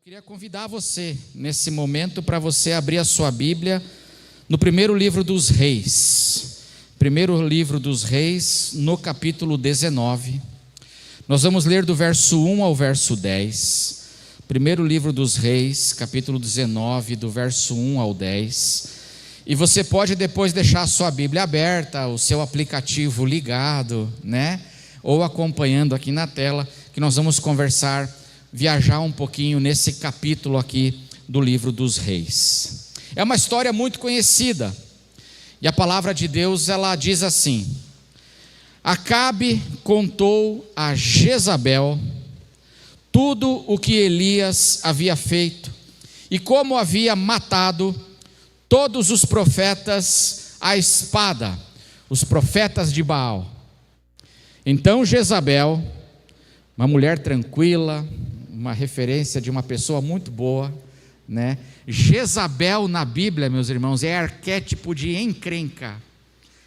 Queria convidar você, nesse momento, para você abrir a sua Bíblia no primeiro livro dos Reis. Primeiro livro dos Reis, no capítulo 19. Nós vamos ler do verso 1 ao verso 10. Primeiro livro dos Reis, capítulo 19, do verso 1 ao 10. E você pode depois deixar a sua Bíblia aberta, o seu aplicativo ligado, né? Ou acompanhando aqui na tela, que nós vamos viajar um pouquinho nesse capítulo aqui do livro dos Reis. É uma história muito conhecida, e a palavra de Deus, ela diz assim: Acabe contou a Jezabel tudo o que Elias havia feito, e como havia matado todos os profetas à espada, os profetas de Baal. Então Jezabel, uma mulher tranquila, uma referência de uma pessoa muito boa, né? Jezabel na Bíblia, meus irmãos, é arquétipo de encrenca.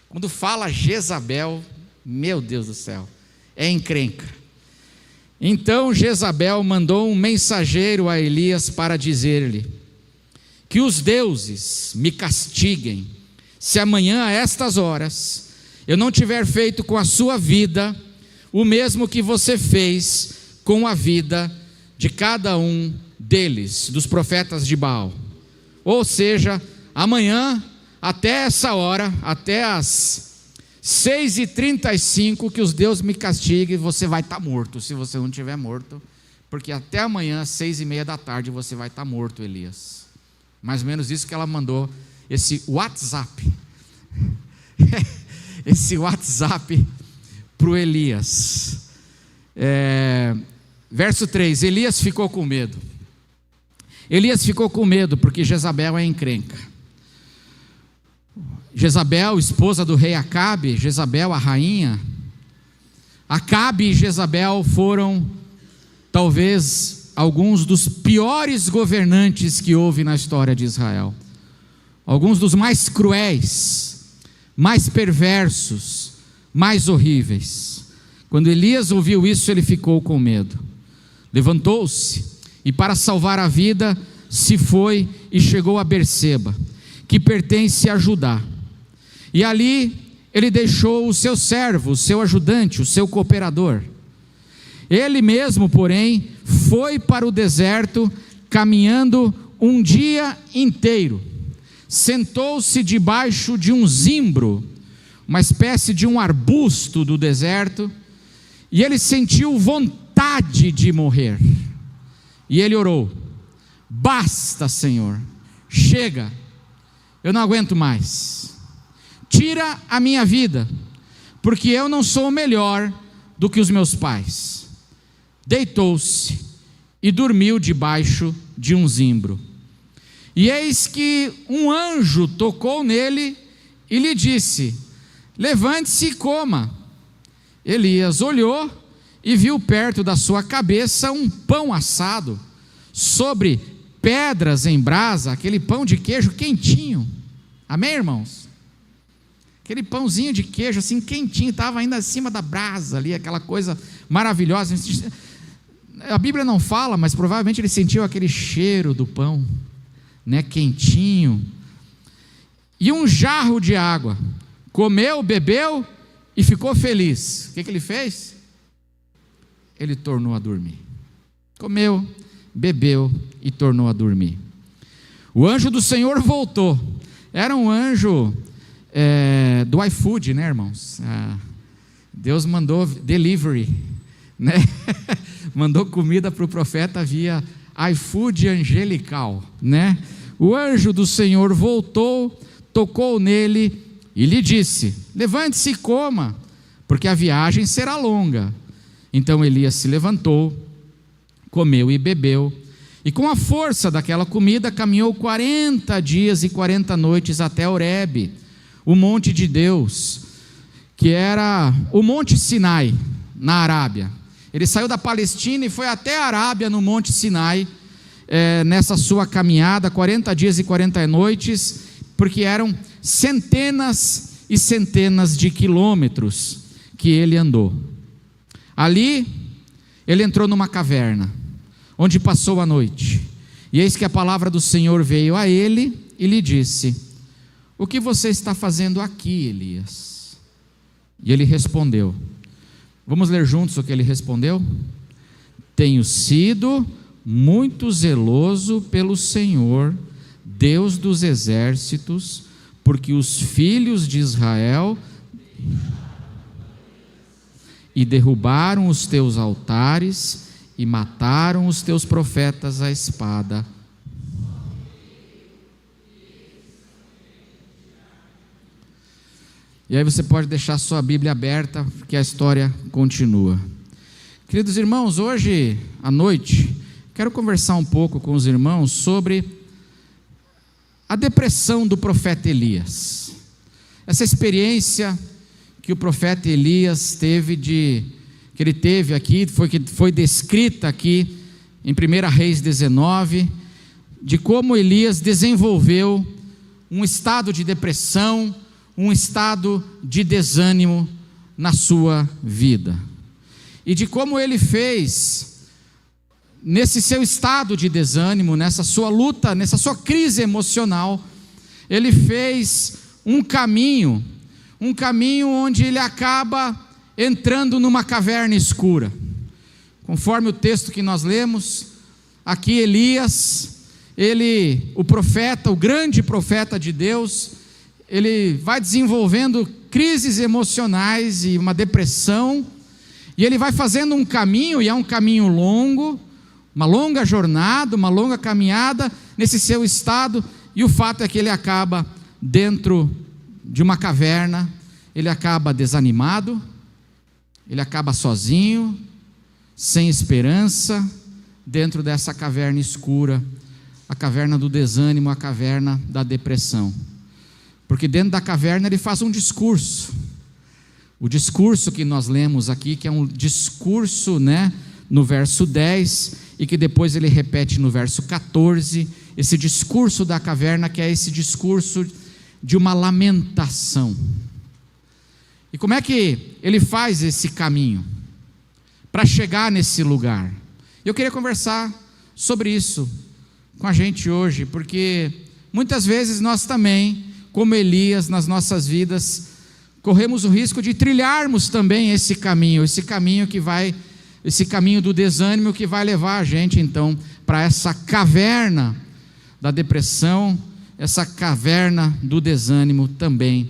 Quando fala Jezabel, meu Deus do céu, é encrenca. Então Jezabel mandou um mensageiro a Elias para dizer-lhe: que os deuses me castiguem, se amanhã a estas horas eu não tiver feito com a sua vida o mesmo que você fez com a vida de cada um deles, dos profetas de Baal. Ou seja, amanhã, até essa hora, até as 6h35, que os deuses me castiguem, você vai estar morto, se você não estiver morto, porque até amanhã, 6h30 da tarde, você vai estar morto, Elias. Mais ou menos isso que ela mandou, esse WhatsApp, esse WhatsApp para o Elias. Verso 3, Elias ficou com medo. Elias ficou com medo porque Jezabel é encrenca. Jezabel, esposa do rei Acabe, Jezabel a rainha. Acabe e Jezabel foram talvez alguns dos piores governantes que houve na história de Israel. Alguns dos mais cruéis, mais perversos, mais horríveis. Quando Elias ouviu isso, ele ficou com medo. Levantou-se e, para salvar a vida, se foi e chegou a Berseba, que pertence a Judá. E ali ele deixou o seu servo, o seu ajudante, o seu cooperador. Ele mesmo, porém, foi para o deserto, caminhando um dia inteiro. Sentou-se debaixo de um zimbro, uma espécie de um arbusto do deserto, e ele sentiu vontade de morrer. E ele orou: basta, Senhor, chega, eu não aguento mais. Tira a minha vida, porque eu não sou melhor do que os meus pais. Deitou-se e dormiu debaixo de um zimbro. E eis que um anjo tocou nele e lhe disse: levante-se e coma. Elias olhou e viu perto da sua cabeça um pão assado sobre pedras em brasa, aquele pão de queijo quentinho. Amém, irmãos? Aquele pãozinho de queijo assim quentinho, estava ainda acima da brasa ali, aquela coisa maravilhosa. A Bíblia não fala, mas provavelmente ele sentiu aquele cheiro do pão, né, quentinho. E um jarro de água. Comeu, bebeu e ficou feliz. O que ele fez? Ele tornou a dormir. Comeu, bebeu e tornou a dormir. O anjo do Senhor voltou. Era um anjo do iFood, né, irmãos? Deus mandou delivery, né? Mandou comida para o profeta via iFood angelical, né? O anjo do Senhor voltou, tocou nele e lhe disse: levante-se e coma, porque a viagem será longa. Então Elias se levantou, comeu e bebeu, e com a força daquela comida caminhou 40 dias e 40 noites até Horebe, o monte de Deus, que era o monte Sinai, na Arábia. Ele saiu da Palestina e foi até a Arábia, no monte Sinai, nessa sua caminhada, 40 dias e 40 noites, porque eram centenas e centenas de quilômetros que ele andou. Ali, ele entrou numa caverna, onde passou a noite. E eis que a palavra do Senhor veio a ele e lhe disse: o que você está fazendo aqui, Elias? E ele respondeu, vamos ler juntos o que ele respondeu? Tenho sido muito zeloso pelo Senhor, Deus dos exércitos, porque os filhos de Israel e derrubaram os teus altares e mataram os teus profetas à espada. E aí você pode deixar sua Bíblia aberta, porque a história continua. Queridos irmãos, hoje à noite, quero conversar um pouco com os irmãos sobre a depressão do profeta Elias. Essa experiência que o profeta Elias teve que foi descrita aqui em 1 Reis 19, de como Elias desenvolveu um estado de depressão, um estado de desânimo na sua vida. E de como ele fez, nesse seu estado de desânimo, nessa sua luta, nessa sua crise emocional, ele fez um caminho onde ele acaba entrando numa caverna escura. Conforme o texto que nós lemos, aqui Elias, o profeta, o grande profeta de Deus, ele vai desenvolvendo crises emocionais e uma depressão, e ele vai fazendo um caminho, e é um caminho longo, uma longa jornada, uma longa caminhada nesse seu estado, e o fato é que ele acaba dentro de uma caverna, ele acaba desanimado, ele acaba sozinho, sem esperança, dentro dessa caverna escura, a caverna do desânimo, a caverna da depressão. Porque dentro da caverna ele faz um discurso, o discurso que nós lemos aqui, que é um discurso, no verso 10, e que depois ele repete no verso 14, esse discurso da caverna, que é esse discurso de uma lamentação. E como é que ele faz esse caminho para chegar nesse lugar? Eu queria conversar sobre isso com a gente hoje, porque muitas vezes nós também, como Elias, nas nossas vidas, corremos o risco de trilharmos também esse caminho do desânimo, que vai levar a gente então para essa caverna da depressão, essa caverna do desânimo também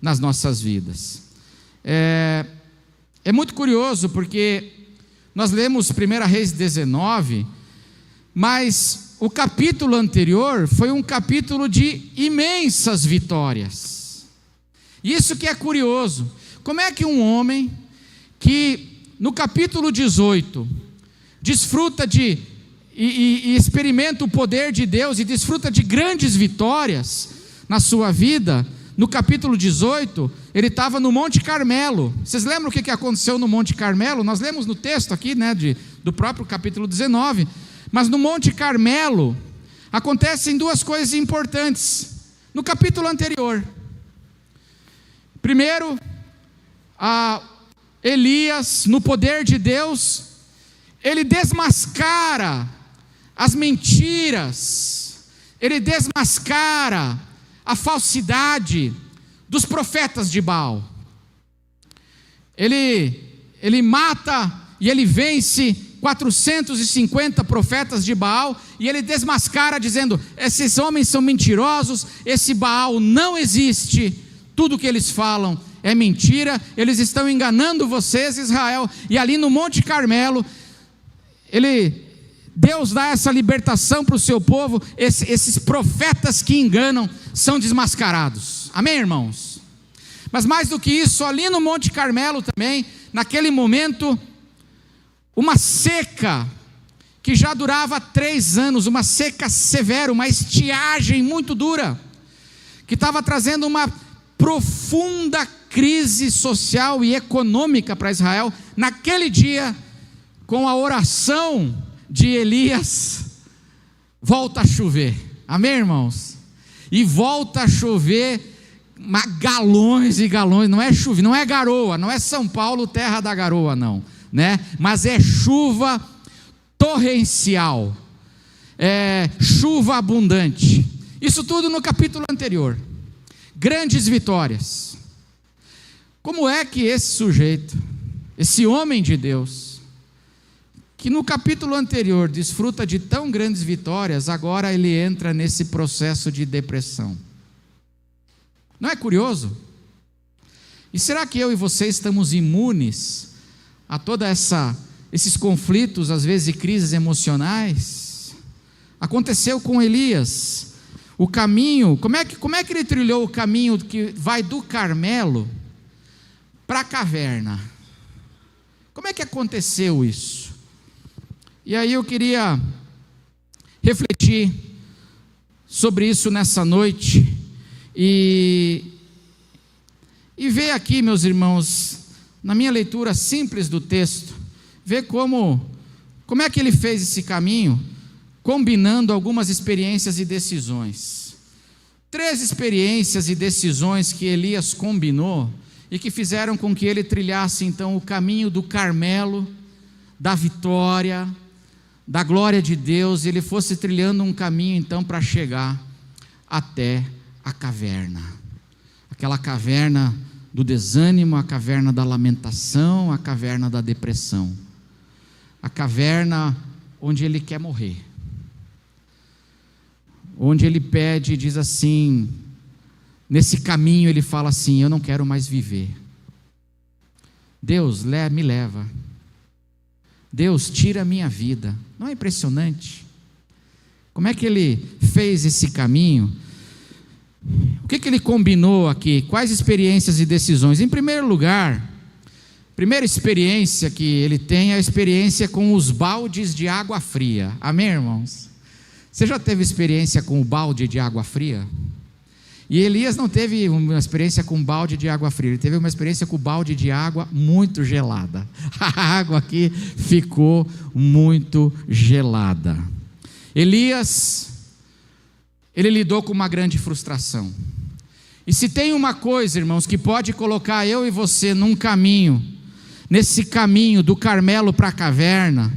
nas nossas vidas. É muito curioso, porque nós lemos 1 Reis 19, mas o capítulo anterior foi um capítulo de imensas vitórias. Isso que é curioso. Como é que um homem que no capítulo 18 desfruta e experimenta o poder de Deus e desfruta de grandes vitórias na sua vida, no capítulo 18, ele estava no Monte Carmelo. Vocês lembram o que aconteceu no Monte Carmelo? Nós lemos no texto aqui, do próprio capítulo 19, mas no Monte Carmelo acontecem duas coisas importantes no capítulo anterior. Primeiro, Elias, no poder de Deus, ele desmascara as mentiras, ele desmascara a falsidade dos profetas de Baal. Ele mata e ele vence 450 profetas de Baal, e ele desmascara dizendo: esses homens são mentirosos, esse Baal não existe, tudo que eles falam é mentira, eles estão enganando vocês, Israel. E ali no Monte Carmelo, Deus dá essa libertação para o seu povo. Esses profetas que enganam são desmascarados. Amém, irmãos? Mas mais do que isso, ali no Monte Carmelo também, naquele momento, uma seca que já durava 3 anos, uma seca severa, uma estiagem muito dura, que estava trazendo uma profunda crise social e econômica para Israel. Naquele dia, com a oração de Elias, volta a chover. Amém, irmãos? E volta a chover galões e galões. Não é chuva, não é garoa, não é São Paulo, terra da garoa, não, mas é chuva torrencial, chuva abundante. Isso tudo no capítulo anterior. Grandes vitórias. Como é que esse sujeito, esse homem de Deus, que no capítulo anterior desfruta de tão grandes vitórias, agora ele entra nesse processo de depressão? Não é curioso? E será que eu e você estamos imunes a toda esses conflitos, às vezes, e crises emocionais? Aconteceu com Elias. O caminho, como é que ele trilhou o caminho que vai do Carmelo para a caverna? Como é que aconteceu isso? E aí eu queria refletir sobre isso nessa noite e ver aqui, meus irmãos, na minha leitura simples do texto, ver como é que ele fez esse caminho, combinando algumas experiências e decisões. 3 experiências e decisões que Elias combinou e que fizeram com que ele trilhasse então o caminho do Carmelo, da vitória, da glória de Deus, e ele fosse trilhando um caminho então para chegar até a caverna. Aquela caverna do desânimo, a caverna da lamentação, a caverna da depressão. A caverna onde ele quer morrer. Onde ele pede e diz assim, nesse caminho ele fala assim: eu não quero mais viver. Deus, me leva. Deus, tira a minha vida. Não é impressionante? Como é que ele fez esse caminho? O que ele combinou aqui? Quais experiências e decisões? Em primeiro lugar, a primeira experiência que ele tem é a experiência com os baldes de água fria. Amém, irmãos? Você já teve experiência com o balde de água fria? E Elias não teve uma experiência com balde de água fria, ele teve uma experiência com balde de água muito gelada. A água aqui ficou muito gelada. Elias, ele lidou com uma grande frustração. E se tem uma coisa, irmãos, que pode colocar eu e você num caminho, nesse caminho do Carmelo para a caverna,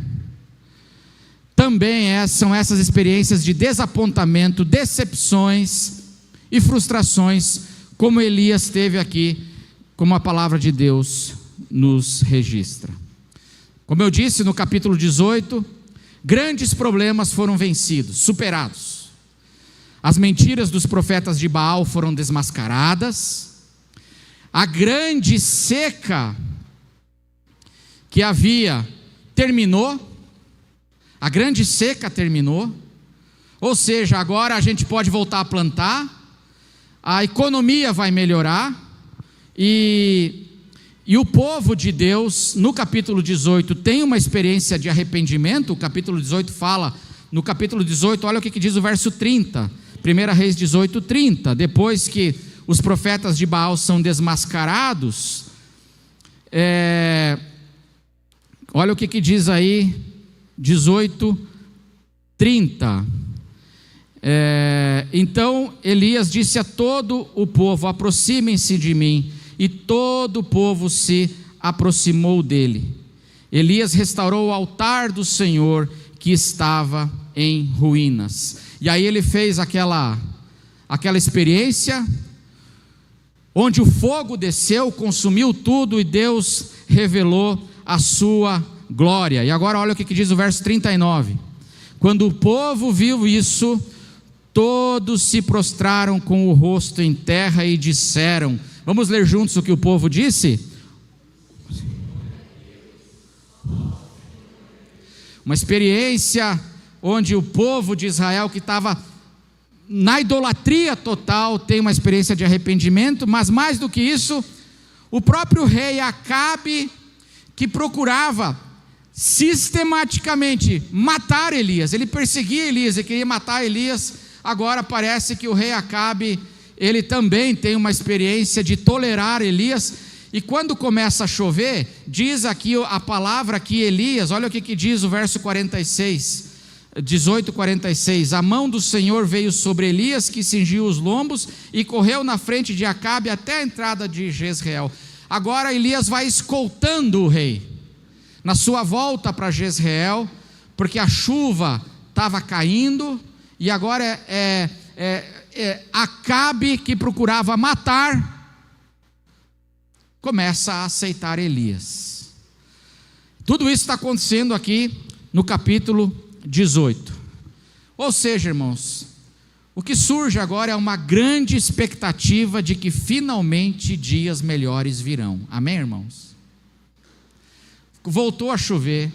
também são essas experiências de desapontamento, decepções e frustrações, como Elias teve aqui, como a palavra de Deus nos registra. Como eu disse no capítulo 18, grandes problemas foram vencidos, superados. As mentiras dos profetas de Baal foram desmascaradas. A grande seca que havia terminou. A grande seca terminou. Ou seja, agora a gente pode voltar a plantar. A economia vai melhorar. E o povo de Deus, no capítulo 18, tem uma experiência de arrependimento. O capítulo 18 fala, no capítulo 18, olha o que diz o verso 30. 1 Reis 18, 30. Depois que os profetas de Baal são desmascarados, olha o que diz aí, 18, 30. Então Elias disse a todo o povo: aproximem-se de mim. E todo o povo se aproximou dele. Elias restaurou o altar do Senhor que estava em ruínas. E aí ele fez aquela experiência onde o fogo desceu, consumiu tudo e Deus revelou a sua glória. E agora olha o que diz o verso 39. Quando o povo viu isso, todos se prostraram com o rosto em terra e disseram... Vamos ler juntos o que o povo disse? Uma experiência onde o povo de Israel, que estava na idolatria total, tem uma experiência de arrependimento. Mas mais do que isso, o próprio rei Acabe, que procurava sistematicamente matar Elias, ele perseguia Elias, ele queria matar Elias. Agora parece que o rei Acabe, ele também tem uma experiência de tolerar Elias. E quando começa a chover, diz aqui a palavra que Elias, olha o que diz o verso 46, 18:46. A mão do Senhor veio sobre Elias, que cingiu os lombos, e correu na frente de Acabe até a entrada de Jezreel. Agora Elias vai escoltando o rei, na sua volta para Jezreel, porque a chuva estava caindo, e agora Acabe, que procurava matar, começa a aceitar Elias. Tudo isso está acontecendo aqui no capítulo 18. Ou seja, irmãos, o que surge agora é uma grande expectativa de que finalmente dias melhores virão. Amém, irmãos? Voltou a chover,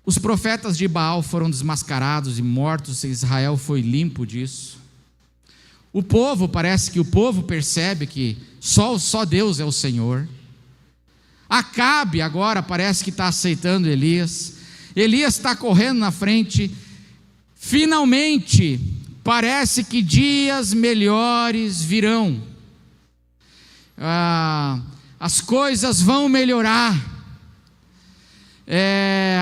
os profetas de Baal foram desmascarados e mortos, Israel foi limpo disso. O povo, parece que o povo percebe que só Deus é o Senhor. Acabe agora parece que está aceitando Elias. Elias está correndo na frente. Finalmente, parece que dias melhores virão. As coisas vão melhorar.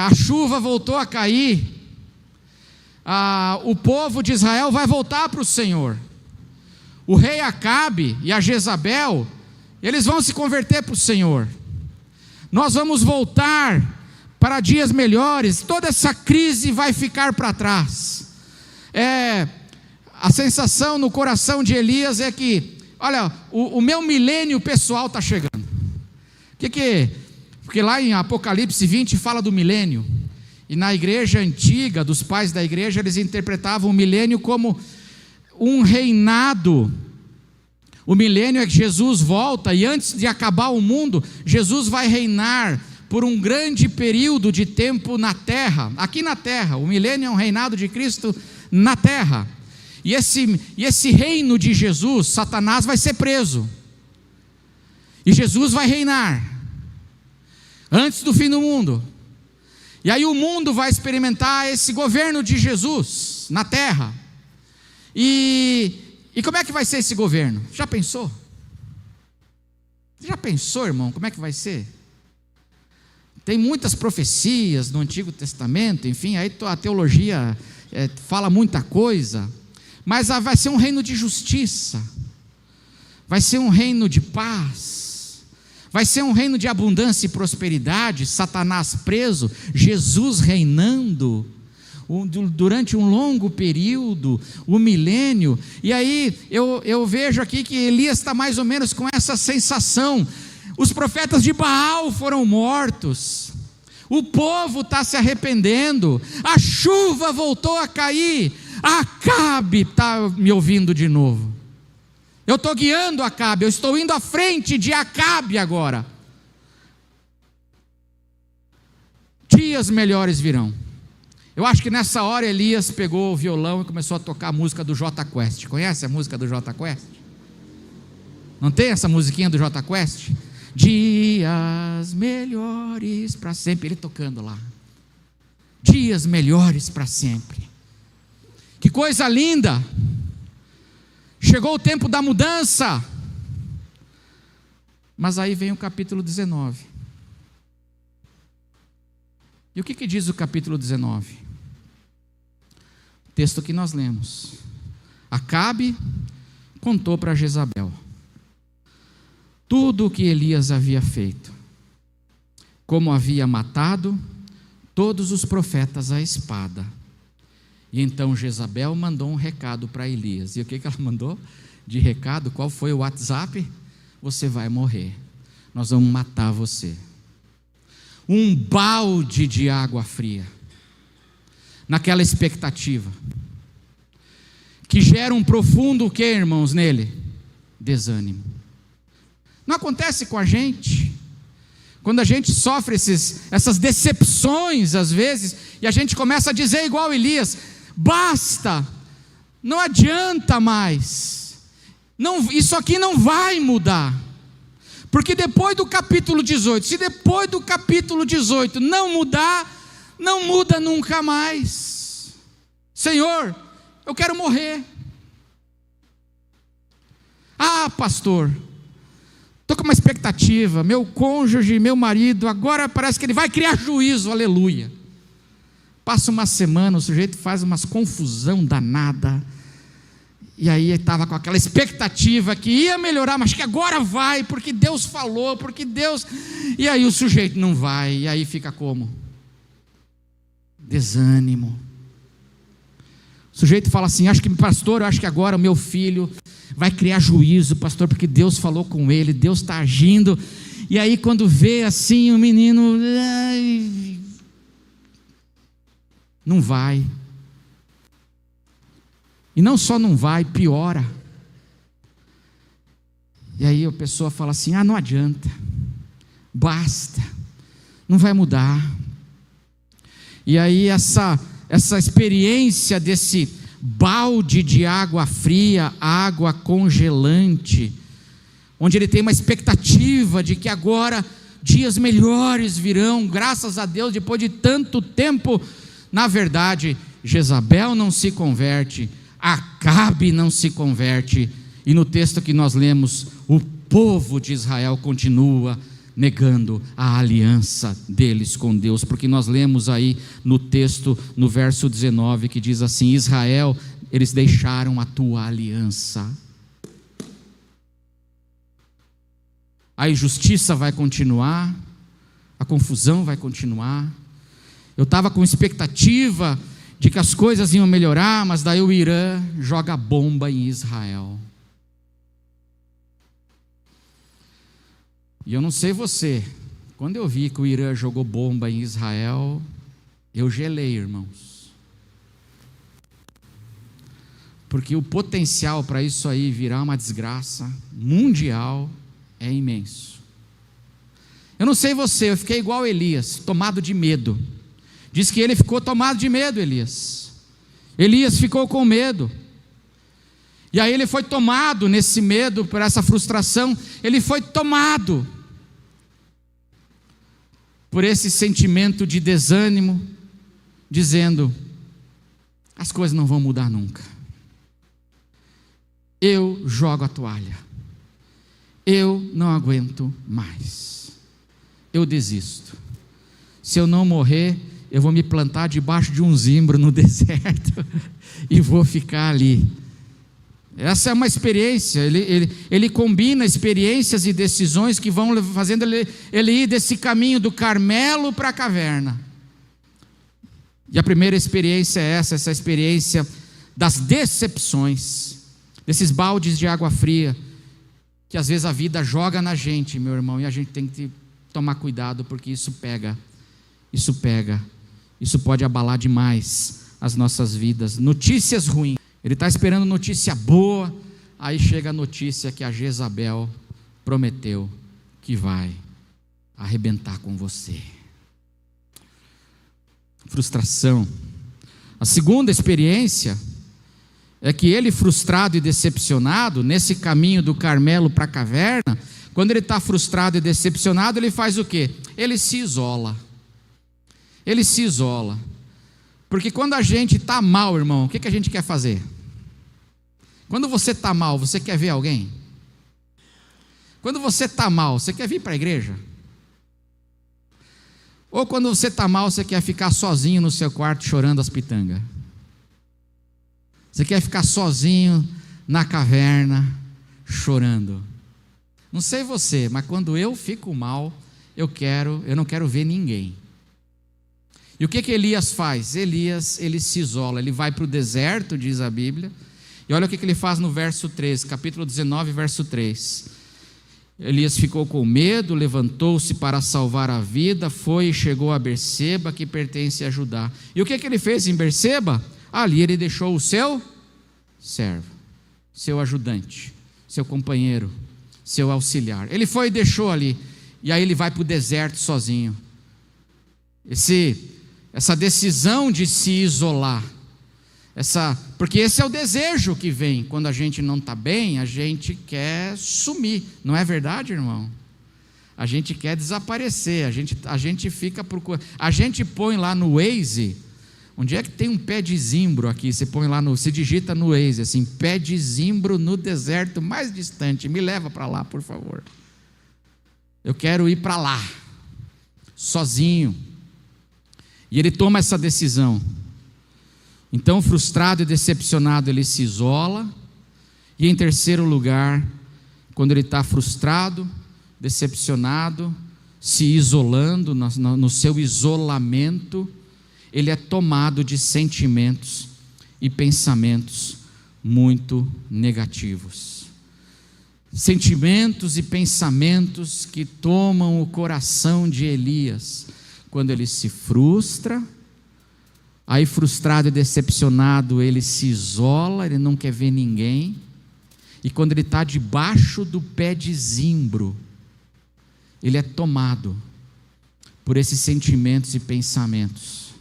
A chuva voltou a cair. O povo de Israel vai voltar para o Senhor. O rei Acabe e a Jezabel, eles vão se converter para o Senhor. Nós vamos voltar para dias melhores. Toda essa crise vai ficar para trás. A sensação no coração de Elias é que, olha, o meu milênio pessoal está chegando. Porque lá em Apocalipse 20 fala do milênio, e na igreja antiga, dos pais da igreja, eles interpretavam o milênio como um reinado. O milênio é que Jesus volta, e antes de acabar o mundo, Jesus vai reinar por um grande período de tempo na terra, aqui na terra. O milênio é um reinado de Cristo na terra, e esse reino de Jesus, Satanás vai ser preso, e Jesus vai reinar, antes do fim do mundo, e aí o mundo vai experimentar esse governo de Jesus na terra. E como é que vai ser esse governo? Já pensou? Já pensou, irmão, como é que vai ser? Tem muitas profecias no Antigo Testamento, enfim, aí a teologia fala muita coisa, mas vai ser um reino de justiça, vai ser um reino de paz, vai ser um reino de abundância e prosperidade, Satanás preso, Jesus reinando, durante um longo período, o milênio. E aí eu vejo aqui que Elias está mais ou menos com essa sensação. Os profetas de Baal foram mortos, o povo está se arrependendo, a chuva voltou a cair. Acabe está me ouvindo de novo. Eu estou guiando Acabe, eu estou indo à frente de Acabe agora. Dias melhores virão. Eu acho que nessa hora Elias pegou o violão e começou a tocar a música do Jota Quest. Conhece a música do Jota Quest? Não tem essa musiquinha do Jota Quest? Dias melhores para sempre. Ele tocando lá. Dias melhores para sempre. Que coisa linda. Chegou o tempo da mudança. Mas aí vem o capítulo 19. E o que diz o capítulo 19? Texto que nós lemos. Acabe contou para Jezabel tudo o que Elias havia feito, como havia matado todos os profetas à espada. E então Jezabel mandou um recado para Elias. E o que ela mandou de recado? Qual foi o WhatsApp? Você vai morrer, nós vamos matar você. Um balde de água fria, naquela expectativa, que gera um profundo o que, irmãos, nele? Desânimo. Não acontece com a gente? Quando a gente sofre essas decepções às vezes, e a gente começa a dizer igual Elias: basta, não adianta mais, isso aqui não vai mudar. Porque depois do capítulo 18, se depois do capítulo 18 não mudar, não muda nunca mais. Senhor, eu quero morrer. Ah, pastor, estou com uma expectativa, meu cônjuge, meu marido, agora parece que ele vai criar juízo, aleluia. Passa uma semana, o sujeito faz umas confusão danada, e aí ele estava com aquela expectativa que ia melhorar, mas que agora vai, porque Deus falou, porque Deus... E aí o sujeito não vai, e aí fica como? desânimo. O sujeito fala assim: pastor, eu acho que agora o meu filho vai criar juízo, pastor, porque Deus falou com ele, Deus está agindo. E aí quando vê assim o menino, não vai. E não só não vai, piora. E aí a pessoa fala assim: não adianta, basta, não vai mudar. E aí essa experiência desse balde de água fria, água congelante, onde ele tem uma expectativa de que agora dias melhores virão, graças a Deus, depois de tanto tempo. Na verdade, Jezabel não se converte, Acabe não se converte, e no texto que nós lemos, o povo de Israel continua negando a aliança deles com Deus, porque nós lemos aí no texto, no verso 19, que diz assim: Israel, eles deixaram a tua aliança. A injustiça vai continuar, a confusão vai continuar. Eu estava com expectativa de que as coisas iam melhorar, mas daí o Irã joga bomba em Israel. E eu não sei você, quando eu vi que o Irã jogou bomba em Israel, eu gelei, irmãos. Porque o potencial para isso aí virar uma desgraça mundial é imenso. Eu não sei você, eu fiquei igual Elias, tomado de medo. Diz que ele ficou tomado de medo, Elias. Elias ficou com medo. E aí ele foi tomado nesse medo, por essa frustração, ele foi tomado por esse sentimento de desânimo, dizendo: as coisas não vão mudar nunca. Eu jogo a toalha. Eu não aguento mais. Eu desisto. Se eu não morrer, eu vou me plantar debaixo de um zimbro no deserto e vou ficar ali. Essa é uma experiência. Ele combina experiências e decisões que vão fazendo ele ir desse caminho do Carmelo para a caverna. E a primeira experiência é essa experiência das decepções, desses baldes de água fria, que às vezes a vida joga na gente, meu irmão, e a gente tem que tomar cuidado, porque isso pega, isso pode abalar demais as nossas vidas. Notícias ruins. Ele está esperando notícia boa, aí chega a notícia que a Jezabel prometeu que vai arrebentar com você. Frustração. A segunda experiência é que ele, frustrado e decepcionado, nesse caminho do Carmelo para a caverna, quando ele está frustrado e decepcionado, ele faz o quê? Ele se isola. Ele se isola. Porque quando a gente está mal, irmão, o que a gente quer fazer? Quando você está mal, você quer ver alguém? Quando você está mal, você quer vir para a igreja? Ou quando você está mal, você quer ficar sozinho no seu quarto chorando as pitangas? Você quer ficar sozinho na caverna chorando? Não sei você, mas quando eu fico mal, eu não quero ver ninguém. E o que Elias faz? Elias, ele se isola, ele vai para o deserto, diz a Bíblia, e olha o que ele faz no verso 3, capítulo 19, verso 3. Elias ficou com medo, levantou-se para salvar a vida, foi e chegou a Berseba, que pertence a Judá. E o que ele fez em Berseba? Ali ele deixou o seu servo, seu ajudante, seu companheiro, seu auxiliar. Ele foi e deixou ali, e aí ele vai para o deserto sozinho. Essa decisão de se isolar, porque esse é o desejo que vem, quando a gente não está bem, a gente quer sumir, não é verdade, irmão? A gente quer desaparecer, a gente fica procurando, a gente põe lá no Waze, onde é que tem um pé de zimbro aqui, você digita no Waze, assim, pé de zimbro no deserto mais distante, me leva para lá, por favor, eu quero ir para lá, sozinho. E ele toma essa decisão. Então, frustrado e decepcionado, ele se isola. E em terceiro lugar, quando ele está frustrado, decepcionado, se isolando, no seu isolamento, ele é tomado de sentimentos e pensamentos muito negativos. Sentimentos e pensamentos que tomam o coração de Elias quando ele se frustra. Aí, frustrado e decepcionado, ele se isola, ele não quer ver ninguém. E quando ele está debaixo do pé de zimbro, ele é tomado por esses sentimentos e pensamentos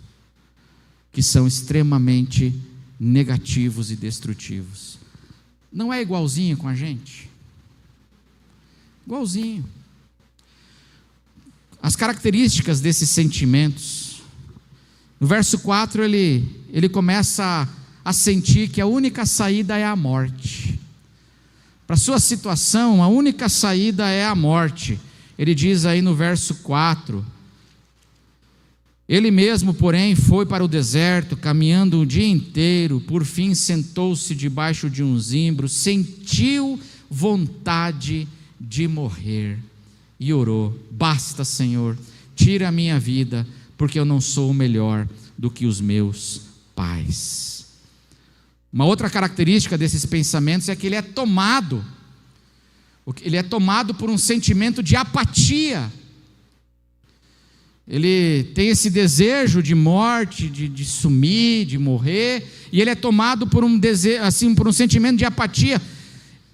que são extremamente negativos e destrutivos. Não é igualzinho com a gente? Igualzinho. As características desses sentimentos. No verso 4 ele começa a sentir que a única saída é a morte. Para a sua situação, a única saída é a morte. Ele diz aí no verso 4: ele mesmo, porém, foi para o deserto, caminhando o dia inteiro, por fim sentou-se debaixo de um zimbro, sentiu vontade de morrer e orou: basta, Senhor, tira a minha vida, porque eu não sou melhor do que os meus pais. Uma outra característica desses pensamentos é que ele é tomado por um sentimento de apatia. Ele tem esse desejo de morte, de sumir, de morrer, e ele é tomado por um desejo, assim, por um sentimento de apatia.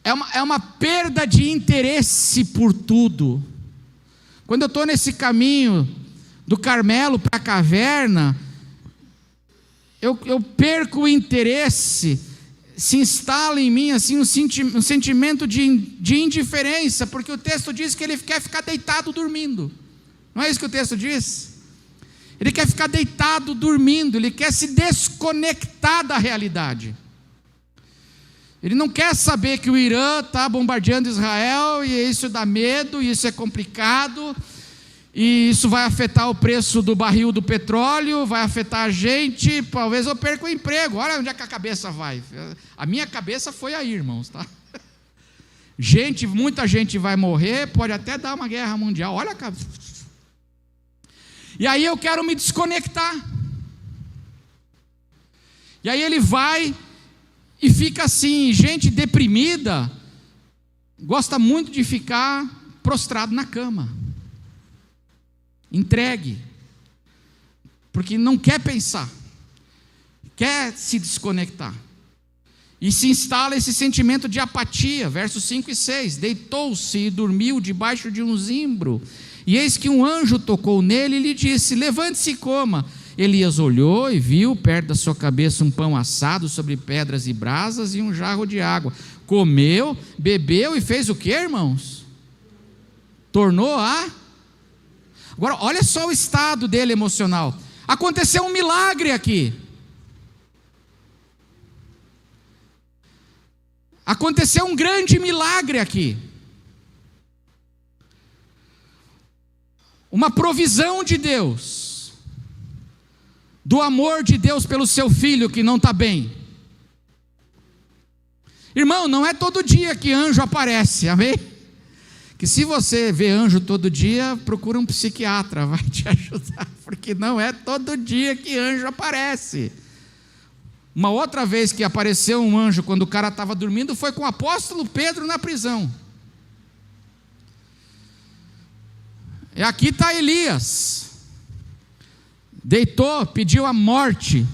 É uma perda de interesse por tudo. Quando eu estou nesse caminho do Carmelo para a caverna, eu perco o interesse, se instala em mim assim, um sentimento de indiferença, porque o texto diz que ele quer ficar deitado dormindo. Não é isso que o texto diz? Ele quer ficar deitado dormindo, ele quer se desconectar da realidade. Ele não quer saber que o Irã está bombardeando Israel, e isso dá medo, e isso é complicado, e isso vai afetar o preço do barril do petróleo, vai afetar a gente, talvez eu perca o emprego. Olha onde é que a cabeça vai. A minha cabeça foi aí, irmãos, tá? Muita gente vai morrer, pode até dar uma guerra mundial. Olha a cabeça. E aí eu quero me desconectar. E aí ele vai e fica assim. Gente deprimida gosta muito de ficar prostrado na cama, entregue, porque não quer pensar, quer se desconectar, e se instala esse sentimento de apatia. Versos 5 e 6: deitou-se e dormiu debaixo de um zimbro, e eis que um anjo tocou nele e lhe disse: levante-se e coma. Elias olhou e viu perto da sua cabeça um pão assado sobre pedras e brasas e um jarro de água. Comeu, bebeu e fez o que, irmãos? Tornou a... Agora, olha só o estado dele emocional. Aconteceu um milagre aqui. Aconteceu um grande milagre aqui. Uma provisão de Deus, do amor de Deus pelo seu filho que não está bem. Irmão, não é todo dia que anjo aparece, amém? Que se você vê anjo todo dia, procura um psiquiatra, vai te ajudar, porque não é todo dia que anjo aparece. Uma outra vez que apareceu um anjo quando o cara estava dormindo foi com o apóstolo Pedro na prisão. E aqui está Elias, deitou, pediu a morte.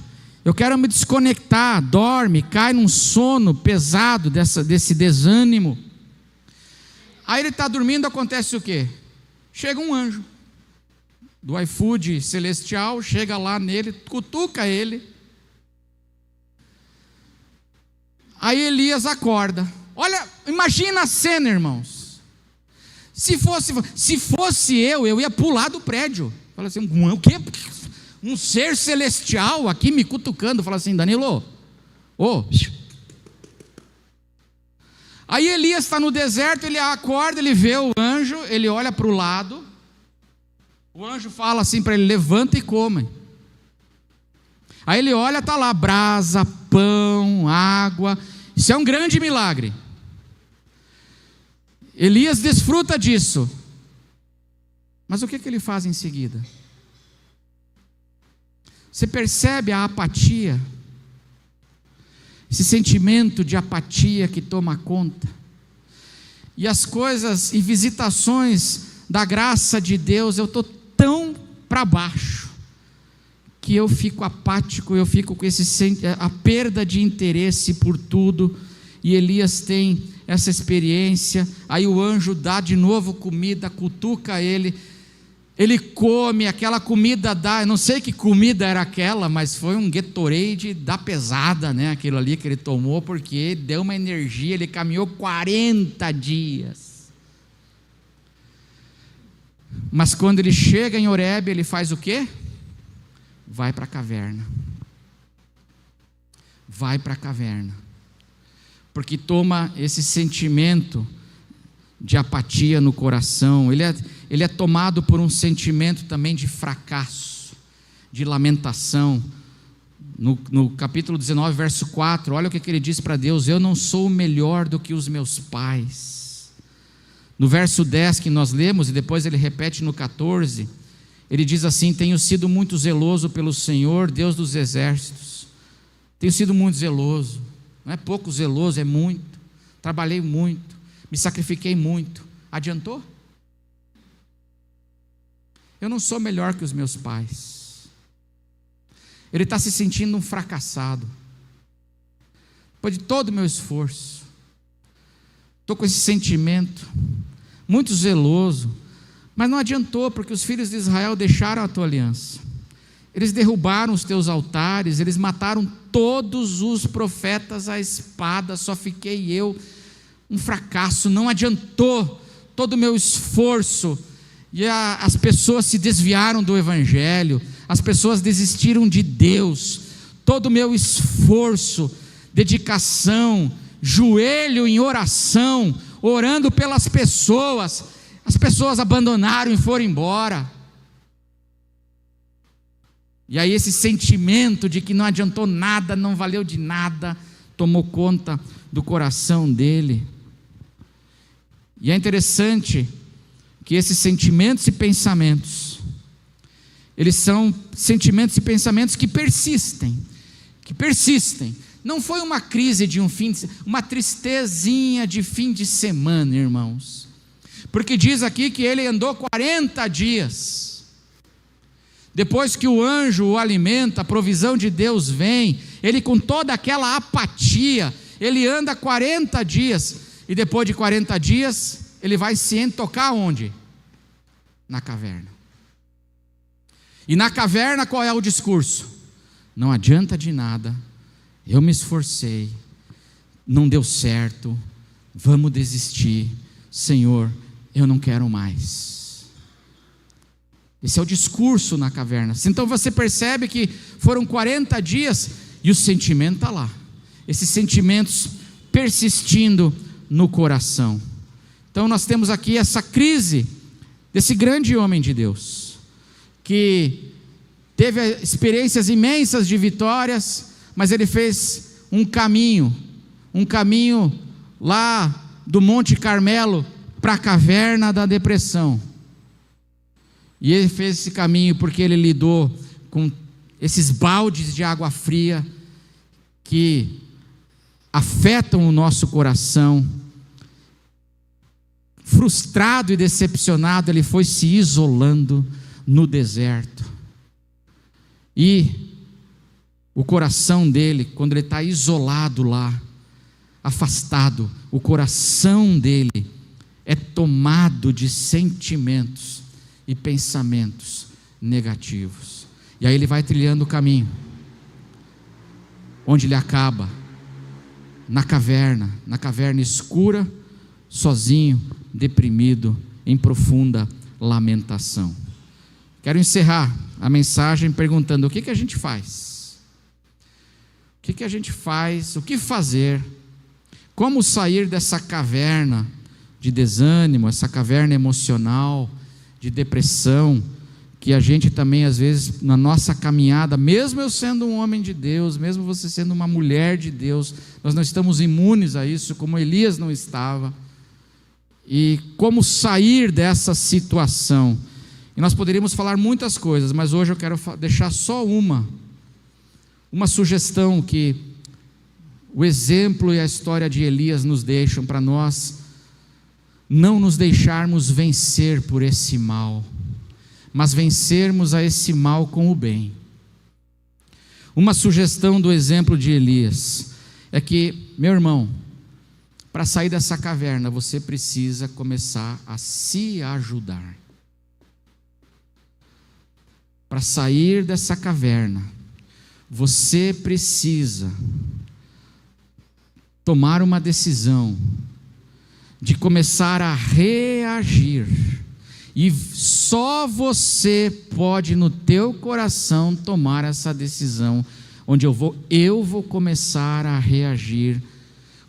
Eu quero me desconectar, dorme, cai num sono pesado desse desânimo. Aí ele está dormindo, acontece o quê? Chega um anjo do iFood celestial, chega lá nele, cutuca ele. Aí Elias acorda. Olha, imagina a cena, irmãos. Se fosse eu ia pular do prédio. Fala assim, o quê? Um ser celestial aqui me cutucando. Fala assim, Danilo, Aí Elias está no deserto, ele acorda, ele vê o anjo, ele olha para o lado, o anjo fala assim para ele: levanta e come. Aí ele olha, está lá brasa, pão, água. Isso é um grande milagre. Elias desfruta disso. Mas o que ele faz em seguida? Você percebe a apatia? Esse sentimento de apatia que toma conta. E as coisas e visitações da graça de Deus, eu estou tão para baixo, que eu fico apático, eu fico com a perda de interesse por tudo. E Elias tem essa experiência, aí o anjo dá de novo comida, cutuca ele come, aquela comida eu não sei que comida era aquela, mas foi um Gatorade da pesada, né? Aquilo ali que ele tomou, porque deu uma energia, ele caminhou 40 dias. Mas quando ele chega em Horebe, ele faz o quê? Vai para a caverna. Vai para a caverna. Porque toma esse sentimento de apatia no coração, ele é tomado por um sentimento também de fracasso, de lamentação. No capítulo 19, verso 4, olha o que ele diz para Deus: eu não sou melhor do que os meus pais. No verso 10 que nós lemos, e depois ele repete no 14, ele diz assim: tenho sido muito zeloso pelo Senhor, Deus dos exércitos. Tenho sido muito zeloso, não é pouco zeloso, é muito. Trabalhei muito, me sacrifiquei muito. Adiantou? Eu não sou melhor que os meus pais. Ele está se sentindo um fracassado. Depois de todo o meu esforço, estou com esse sentimento, muito zeloso, mas não adiantou, porque os filhos de Israel deixaram a tua aliança. Eles derrubaram os teus altares, eles mataram todos os profetas à espada, só fiquei eu, um fracasso, não adiantou todo o meu esforço. E as pessoas se desviaram do Evangelho, as pessoas desistiram de Deus. Todo o meu esforço, dedicação, joelho em oração, orando pelas pessoas, as pessoas abandonaram e foram embora. E aí esse sentimento de que não adiantou nada, não valeu de nada, tomou conta do coração dele. E é interessante que esses sentimentos e pensamentos, eles são sentimentos e pensamentos que persistem. Não foi uma crise de uma tristezinha de fim de semana, irmãos. Porque diz aqui que ele andou 40 dias. Depois que o anjo o alimenta, a provisão de Deus vem, ele com toda aquela apatia, ele anda 40 dias, e depois de 40 dias, ele vai se entocar onde? Na caverna. E na caverna qual é o discurso? Não adianta de nada, eu me esforcei, não deu certo, vamos desistir, Senhor, eu não quero mais. Esse é o discurso na caverna. Então você percebe que foram 40 dias e o sentimento está lá. Esses sentimentos persistindo no coração. Então nós temos aqui essa crise desse grande homem de Deus, que teve experiências imensas de vitórias, mas ele fez um caminho lá do Monte Carmelo para a caverna da depressão. E ele fez esse caminho porque ele lidou com esses baldes de água fria que afetam o nosso coração. Frustrado e decepcionado, ele foi se isolando no deserto. E o coração dele, quando ele está isolado lá, afastado, o coração dele é tomado de sentimentos e pensamentos negativos. E aí ele vai trilhando o caminho, onde ele acaba na caverna escura, sozinho, deprimido, em profunda lamentação. Quero encerrar a mensagem perguntando: o que a gente faz? O que a gente faz? O que fazer? Como sair dessa caverna de desânimo, essa caverna emocional, de depressão, que a gente também às vezes na nossa caminhada, mesmo eu sendo um homem de Deus, mesmo você sendo uma mulher de Deus, nós não estamos imunes a isso, como Elias não estava. E como sair dessa situação? E nós poderíamos falar muitas coisas, mas hoje eu quero deixar só uma Uma sugestão que o exemplo e a história de Elias nos deixam para nós não nos deixarmos vencer por esse mal, mas vencermos a esse mal com o bem. Uma sugestão do exemplo de Elias é que, meu irmão, para sair dessa caverna, você precisa começar a se ajudar. Para sair dessa caverna, você precisa tomar uma decisão de começar a reagir. E só você pode no teu coração tomar essa decisão, onde eu vou começar a reagir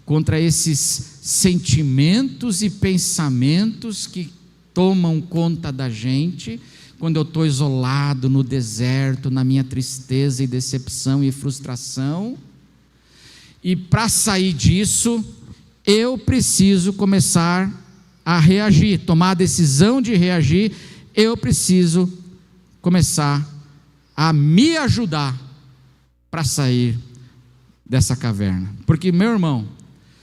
contra esses sentimentos e pensamentos que tomam conta da gente, quando eu estou isolado no deserto, na minha tristeza e decepção e frustração. E para sair disso, eu preciso começar a reagir, tomar a decisão de reagir. Eu preciso começar a me ajudar para sair dessa caverna. Porque, meu irmão,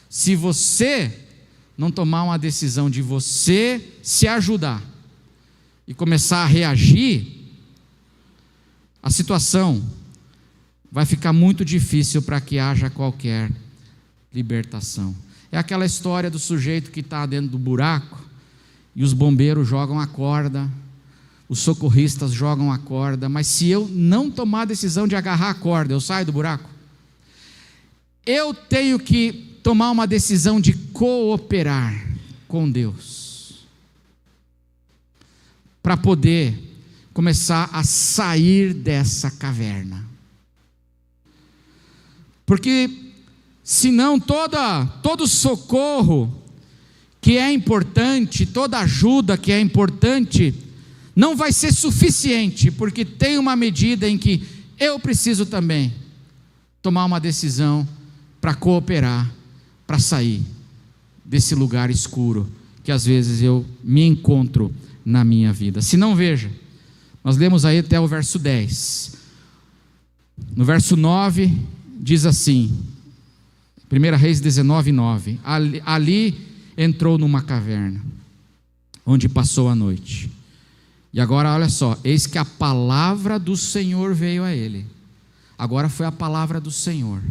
se você não tomar uma decisão de você se ajudar e começar a reagir, a situação vai ficar muito difícil para que haja qualquer libertação. É aquela história do sujeito que está dentro do buraco e os bombeiros jogam a corda, os socorristas jogam a corda, mas se eu não tomar a decisão de agarrar a corda, eu saio do buraco. Eu tenho que tomar uma decisão de cooperar com Deus para poder começar a sair dessa caverna. Porque senão todo socorro que é importante, toda ajuda que é importante, não vai ser suficiente, porque tem uma medida em que eu preciso também tomar uma decisão para cooperar, para sair desse lugar escuro que às vezes eu me encontro na minha vida. Se não, veja, nós lemos aí até o verso 10. No verso 9 diz assim, 1 Reis 19, 9, ali entrou numa caverna, onde passou a noite. E agora olha só, eis que a palavra do Senhor veio a ele. Agora foi a palavra do Senhor.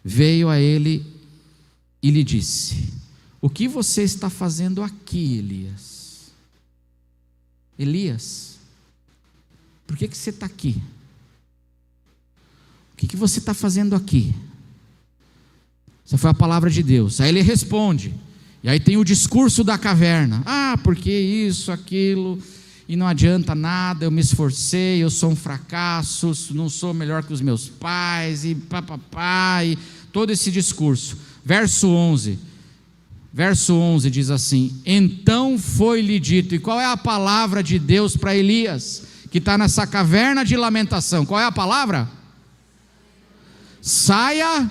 Veio a ele e lhe disse: o que você está fazendo aqui, Elias? Elias, por que você está aqui? O que você está fazendo aqui? Essa foi a palavra de Deus. Aí ele responde, e aí tem o discurso da caverna. Porque isso, aquilo, e não adianta nada, eu me esforcei, eu sou um fracasso, não sou melhor que os meus pais, e papapá, e todo esse discurso. Verso 11 diz assim: então foi-lhe dito. E qual é a palavra de Deus para Elias, que está nessa caverna de lamentação? Qual é a palavra? Saia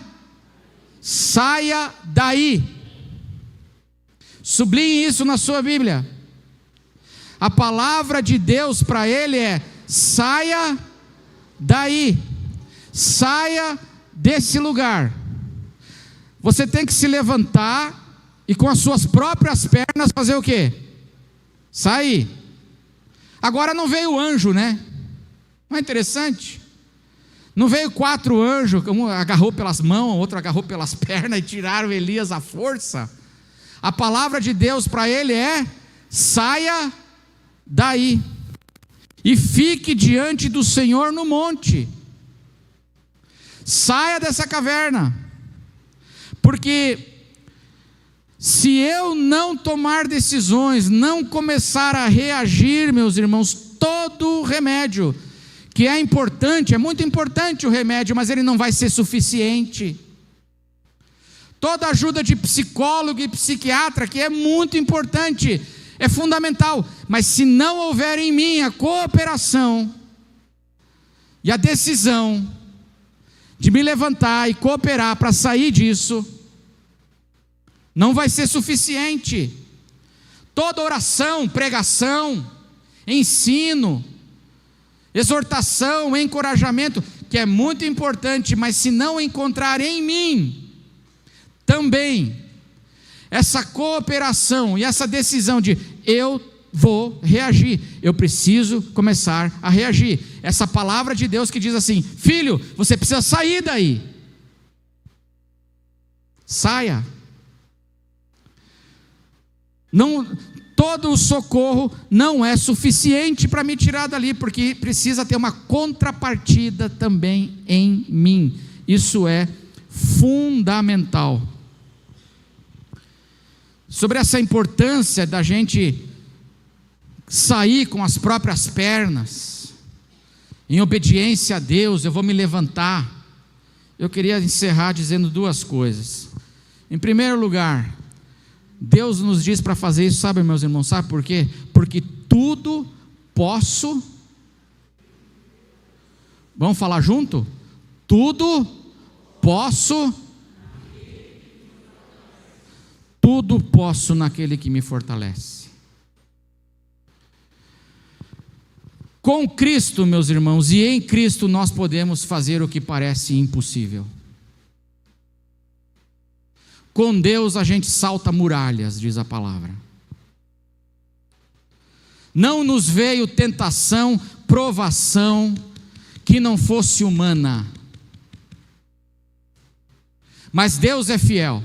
daí. Sublinhe isso na sua Bíblia. A palavra de Deus para ele é: saia daí, saia desse lugar. Você tem que se levantar e com as suas próprias pernas fazer o quê? Sair. Agora não veio o anjo, né? Não é interessante? Não veio 4 anjos, um agarrou pelas mãos, outro agarrou pelas pernas e tiraram Elias à força. A palavra de Deus para ele é: saia daí e fique diante do Senhor no monte. Saia dessa caverna, porque se eu não tomar decisões, não começar a reagir, meus irmãos, todo remédio que é importante, é muito importante o remédio, mas ele não vai ser suficiente. Toda ajuda de psicólogo e psiquiatra, que é muito importante, é fundamental, mas se não houver em mim a cooperação e a decisão de me levantar e cooperar para sair disso, não vai ser suficiente. Toda oração, pregação, ensino, exortação, encorajamento, que é muito importante, mas se não encontrar em mim também essa cooperação e essa decisão de eu vou reagir, eu preciso começar a reagir. Essa palavra de Deus que diz assim: filho, você precisa sair daí. Saia. Não, todo o socorro não é suficiente para me tirar dali, porque precisa ter uma contrapartida também em mim. Isso é fundamental. Sobre essa importância da gente sair com as próprias pernas, em obediência a Deus, eu vou me levantar. Eu queria encerrar dizendo duas coisas. Em primeiro lugar, Deus nos diz para fazer isso, sabe, meus irmãos, sabe por quê? Porque tudo posso, vamos falar junto? Tudo posso naquele que me fortalece. Com Cristo, meus irmãos, e em Cristo nós podemos fazer o que parece impossível. Com Deus a gente salta muralhas, diz a palavra. Não nos veio tentação, provação, que não fosse humana. Mas Deus é fiel.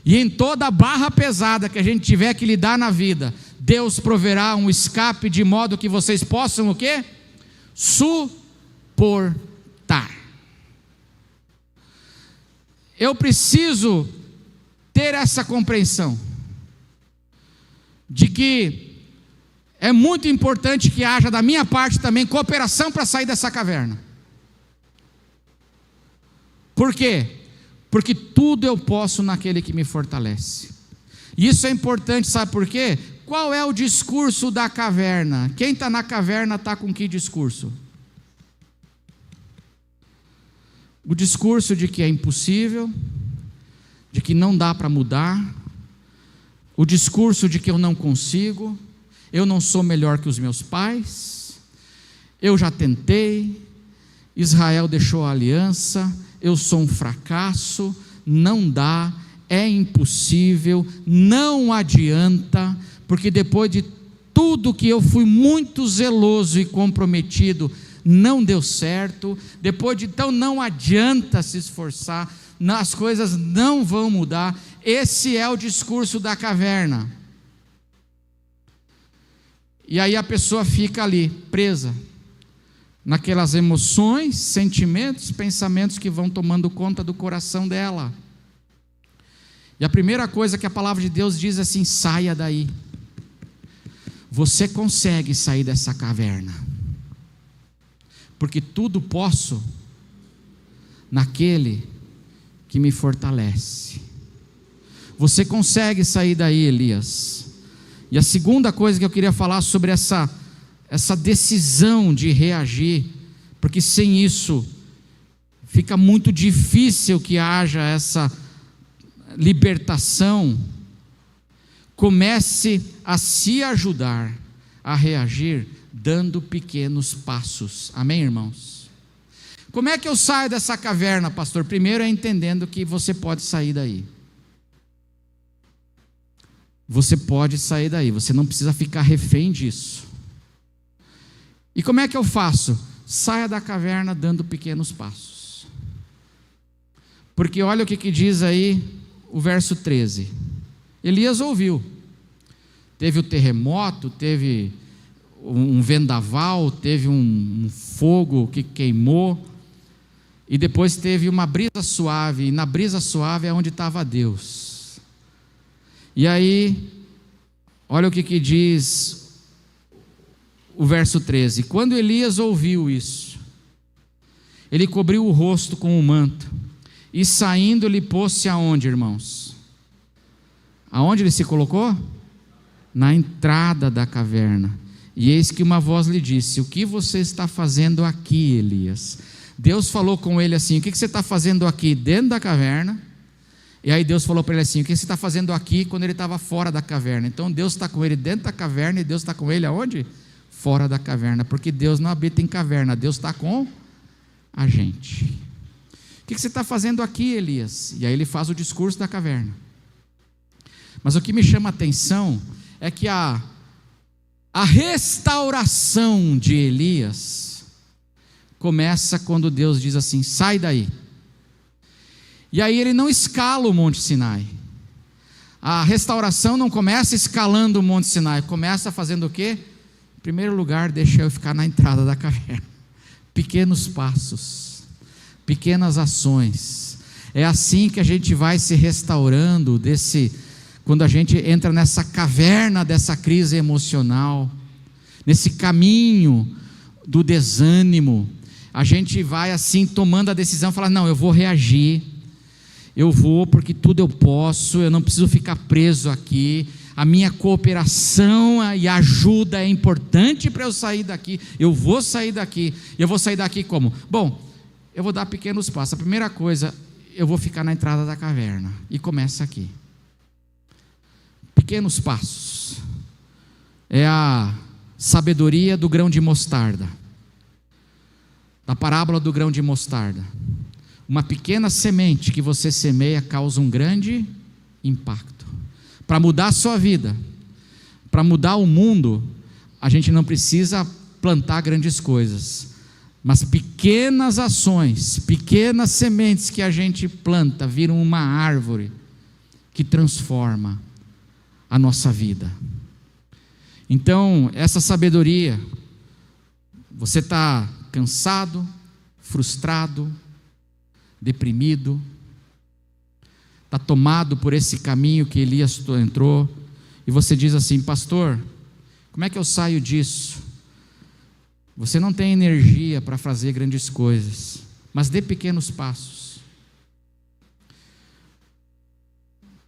E em toda barra pesada que a gente tiver que lidar na vida, Deus proverá um escape de modo que vocês possam o quê? Suportar. Eu preciso ter essa compreensão de que é muito importante que haja da minha parte também cooperação para sair dessa caverna. Por quê? Porque tudo eu posso naquele que me fortalece. E isso é importante, sabe por quê? Qual é o discurso da caverna? Quem está na caverna está com que discurso? O discurso de que é impossível, de que não dá para mudar, o discurso de que eu não consigo, eu não sou melhor que os meus pais, eu já tentei, Israel deixou a aliança, eu sou um fracasso, não dá, é impossível, não adianta, porque depois de tudo que eu fui muito zeloso e comprometido, não deu certo, depois de então não adianta se esforçar, as coisas não vão mudar. Esse é o discurso da caverna. E aí a pessoa fica ali, presa, naquelas emoções, sentimentos, pensamentos que vão tomando conta do coração dela. E a primeira coisa que a palavra de Deus diz é assim: saia daí. Você consegue sair dessa caverna, porque tudo posso naquele que me fortalece. Você consegue sair daí, Elias. E a segunda coisa que eu queria falar sobre essa decisão de reagir, porque sem isso fica muito difícil que haja essa libertação. Comece a se ajudar a reagir dando pequenos passos. Amém, irmãos? Como é que eu saio dessa caverna, pastor? Primeiro é entendendo que você pode sair daí. Você pode sair daí, você não precisa ficar refém disso. E como é que eu faço? Saia da caverna dando pequenos passos. Porque olha o que diz aí o verso 13. Elias ouviu. Teve o terremoto, teve um vendaval, teve um fogo que queimou, e depois teve uma brisa suave, e na brisa suave é onde estava Deus. E aí, olha o que diz o verso 13. Quando Elias ouviu isso, ele cobriu o rosto com o manto, e saindo ele pôs-se aonde, irmãos? Aonde ele se colocou? Na entrada da caverna. E eis que uma voz lhe disse: o que você está fazendo aqui, Elias? Deus falou com ele assim: o que você está fazendo aqui dentro da caverna? E aí Deus falou para ele assim: o que você está fazendo aqui, quando ele estava fora da caverna? Então Deus está com ele dentro da caverna, e Deus está com ele aonde? Fora da caverna, porque Deus não habita em caverna, Deus está com a gente. O que você está fazendo aqui, Elias? E aí ele faz o discurso da caverna. Mas o que me chama a atenção é que a restauração de Elias começa quando Deus diz assim: sai daí. E aí ele não escala o Monte Sinai. A restauração não começa escalando o Monte Sinai, começa fazendo o quê? Em primeiro lugar, deixa eu ficar na entrada da caverna. Pequenos passos, pequenas ações. É assim que a gente vai se restaurando quando a gente entra nessa caverna dessa crise emocional, nesse caminho do desânimo. A gente vai assim tomando a decisão, falar: não, eu vou reagir. Eu vou porque tudo eu posso, eu não preciso ficar preso aqui, a minha cooperação e ajuda é importante para eu sair daqui, eu vou sair daqui. Eu vou sair daqui como? Bom, eu vou dar pequenos passos. A primeira coisa, eu vou ficar na entrada da caverna, e começa aqui. Pequenos passos, é a sabedoria do grão de mostarda, da parábola do grão de mostarda. Uma pequena semente que você semeia causa um grande impacto. Para mudar a sua vida, para mudar o mundo, a gente não precisa plantar grandes coisas, mas pequenas ações, pequenas sementes que a gente planta, viram uma árvore que transforma a nossa vida. Então, essa sabedoria, você está cansado, frustrado, deprimido, está tomado por esse caminho que Elias entrou, e você diz assim: pastor, como é que eu saio disso? Você não tem energia para fazer grandes coisas, mas dê pequenos passos.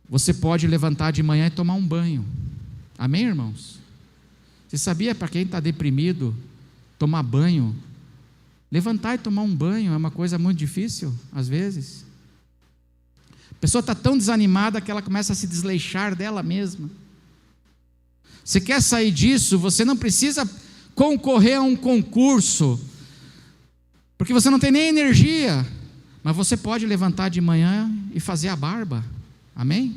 Você pode levantar de manhã e tomar um banho. Amém, irmãos? Você sabia, para quem está deprimido, tomar banho, levantar e tomar um banho é uma coisa muito difícil, às vezes. A pessoa está tão desanimada que ela começa a se desleixar dela mesma. Você quer sair disso? Você não precisa concorrer a um concurso, porque você não tem nem energia, mas você pode levantar de manhã e fazer a barba. Amém?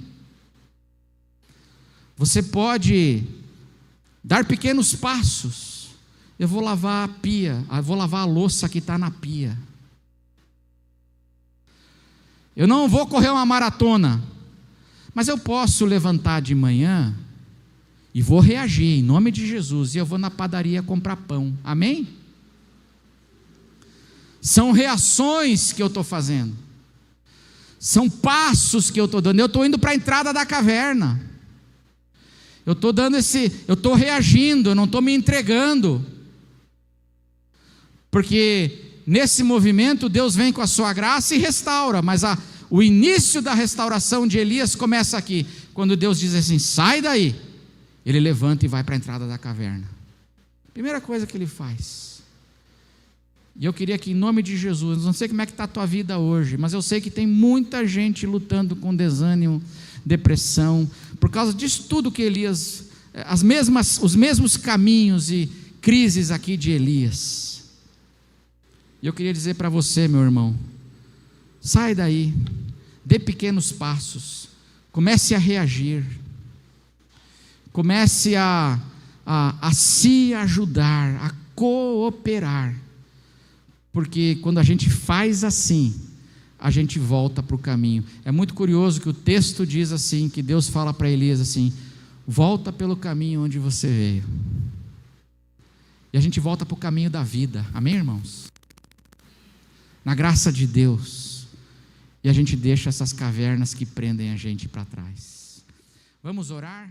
Você pode dar pequenos passos. Eu vou lavar a pia, eu vou lavar a louça que está na pia. Eu não vou correr uma maratona, mas eu posso levantar de manhã e vou reagir em nome de Jesus, e eu vou na padaria comprar pão. Amém? São reações que eu estou fazendo, são passos que eu estou dando. Eu estou indo para a entrada da caverna, eu estou reagindo, eu não estou me entregando. Porque nesse movimento Deus vem com a sua graça e restaura, mas o início da restauração de Elias começa aqui, quando Deus diz assim: sai daí. Ele levanta e vai para a entrada da caverna. Primeira coisa que ele faz. E eu queria que, em nome de Jesus, não sei como é que está a tua vida hoje, mas eu sei que tem muita gente lutando com desânimo, depressão, por causa disso tudo que Elias, os mesmos caminhos e crises aqui de Elias. E eu queria dizer para você, meu irmão, sai daí, dê pequenos passos, comece a reagir, comece a se ajudar, a cooperar, porque quando a gente faz assim, a gente volta para o caminho. É muito curioso que o texto diz assim, que Deus fala para Elias assim: volta pelo caminho onde você veio. E a gente volta para o caminho da vida. Amém, irmãos? Na graça de Deus, e a gente deixa essas cavernas que prendem a gente para trás. Vamos orar?